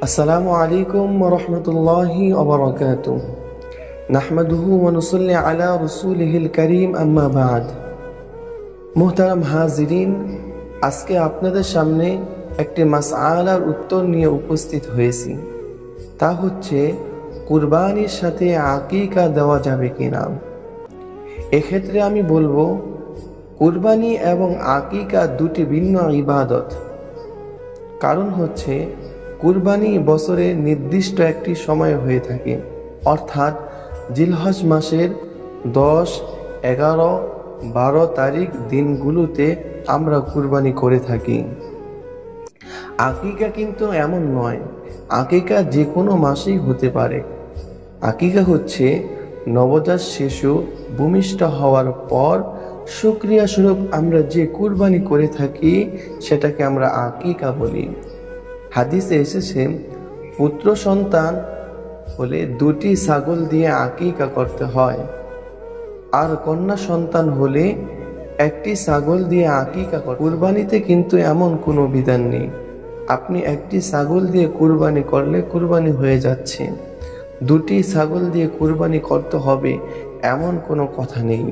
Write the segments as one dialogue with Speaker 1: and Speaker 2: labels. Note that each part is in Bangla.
Speaker 1: আসসালামু আলাইকুম ওয়া রাহমাতুল্লাহি ওয়া বারাকাতুহু। নাহমাদুহু ওয়া নুসাল্লি আলা রাসূলিহিল কারীম, আম্মা বা'দ। মুহতারাম হাজিরিন, আজকে আপনাদের সামনে একটি মাসআলার উত্তর নিয়ে উপস্থিত হয়েছি। তা হচ্ছে, কুরবানির সাথে আকিকা দেওয়া যাবে কিনা। এক্ষেত্রে আমি বলবো, কুরবানি এবং আকিকা দুটি ভিন্ন ইবাদত। কারণ হচ্ছে, কুরবানি বছরে নির্দিষ্ট একটি সময় হয়ে থাকে, অর্থাৎ জিলহজ মাসের 10, 11, 12 তারিখ দিনগুলোতে আমরা কুরবানি করে থাকি। আকিকা কিন্তু এমন নয়, আকিকা যে কোনো মাসেই হতে পারে। আকিকা হচ্ছে নবজাত শিশু ভূমিষ্ঠ হওয়ার পর শুকরিয়া স্বরূপ আমরা যে কুরবানি করে থাকি সেটাকে আমরা আকিকা বলি। হাদিসে এসেছে, পুত্র সন্তান হলে 2টি ছাগল দিয়ে আকিকা করতে হয়, আর কন্যা সন্তান হলে 1টি ছাগল দিয়ে আকিকা করতে হয়। কুরবানিতে কিন্তু এমন কোনো বিধান নেই, আপনি 1টি ছাগল দিয়ে কুরবানি করলে কুরবানি হয়ে যাচ্ছে, 2টি ছাগল দিয়ে কুরবানি করতে হবে এমন কোনো কথা নেই।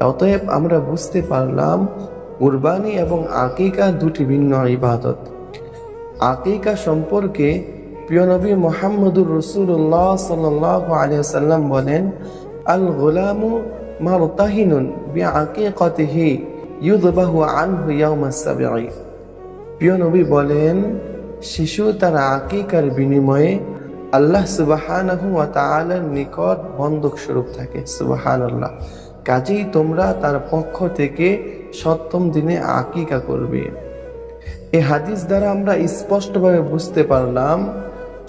Speaker 1: অতএব আমরা বুঝতে পারলাম, কুরবানি এবং আকিকা দুটি ভিন্ন ইবাদত। আকিকা সম্পর্কে প্রিয় নবী মুহাম্মদুর রাসূলুল্লাহ সাল্লাল্লাহু আলাইহি ওয়াসাল্লাম বলেন, আল গুলামু মারতাহিনুন বিআকিকাতিহি ইউযবাহু আনহু ইয়াউমাস সাবঈ। প্রিয় নবী বলেন, শিশু তার আকিকার বিনিময়ে আল্লাহ সুবহানাহু ওয়া তাআলার নিকট বন্ধক স্বরূপ থাকে। সুবহানাল্লাহ। কাজেই তোমরা তার পক্ষ থেকে 7ম দিনে আকিকা করবে। এই হাদিস দ্বারা আমরা স্পষ্টভাবে বুঝতে পারলাম,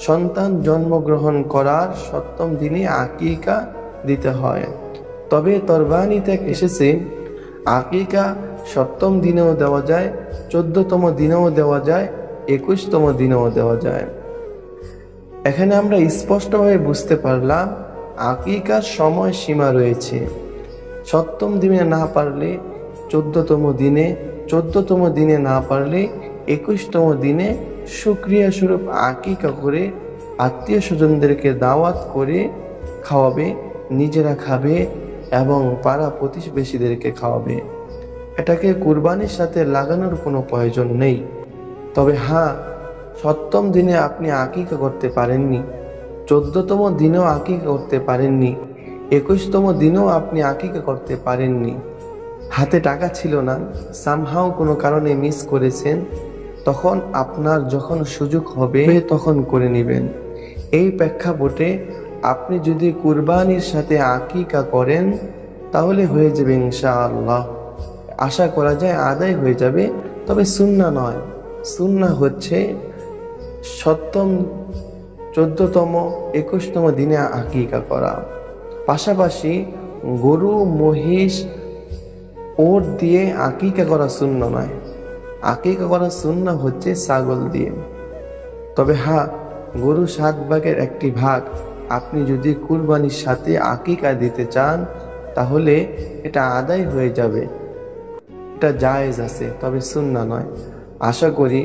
Speaker 1: সন্তান জন্মগ্রহণ করার 7ম দিনে আকিকা দিতে হয়। তবে তরবানীতে এসেছে, আকিকা 7ম দিনেও দেওয়া যায়, 14তম দিনেও দেওয়া যায়, 21তম দিনেও দেওয়া যায়। এখানে আমরা স্পষ্টভাবে বুঝতে পারলাম, আকিকার সময় সীমা রয়েছে। 7ম দিনে না পারলে 14তম দিনে, 14তম দিনে না পারলে 21তম দিনে শুকরিয়া স্বরূপ আকিকা করে আত্মীয় স্বজনদেরকে দাওয়াত করে খাওয়াবে, নিজেরা খাবে এবং পাড়া প্রতিবেশীদেরকে খাওয়াবে। এটাকে কুরবানির সাথে লাগানোর কোনো প্রয়োজন নেই। তবে হ্যাঁ, 7ম দিনে আপনি আকিকা করতে পারেননি, 14তম দিনেও আকিকা করতে পারেননি, 21তম দিনেও আপনি আকিকা করতে পারেননি, হাতে টাকা ছিল না, সামহাও কোনো কারণে মিস করেছেন, তখন আপনার যখন সুযোগ হবে তখন করে নেবেন। এই প্রেক্ষাপটে আপনি যদি কুরবানির সাথে আকিকা করেন তাহলে হয়ে যাবে ইনশাআল্লাহ। আশা করা যায় আদায় হয়ে যাবে। তবে সুন্নাহ নয়, সুন্নাহ হচ্ছে 7ম, 14তম, 21তম দিনে আকিকা করা। পাশাপাশি গরু, মহিষ, ওট দিয়ে আকিকা করা সুন্নাহ নয়। আকিকা করা সুন্নাহ হচ্ছে ছাগল দিয়ে। তবে হ্যাঁ, গরু 7 ভাগের 1টি ভাগ আপনি যদি কুরবানির সাথে আকিকা দিতে চান তাহলে এটা আদায় হয়ে যাবে, এটা জায়েজ আছে, তবে সুন্নাহ নয়। আশা করি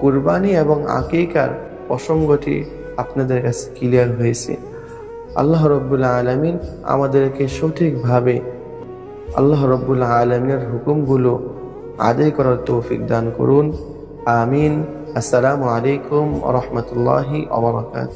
Speaker 1: কুরবানি এবং আকিকার প্রসঙ্গটি আপনাদের কাছে ক্লিয়ার হয়েছে। আল্লাহ রাব্বুল আলামিন আমাদেরকে সঠিকভাবে আল্লাহ রাব্বুল আলামিনের হুকুমগুলো আদায় করার তৌফিক দান করুন। আমিন। আসসালামু আলাইকুম ওয়া রাহমাতুল্লাহি ওয়া বারাকাতুহু।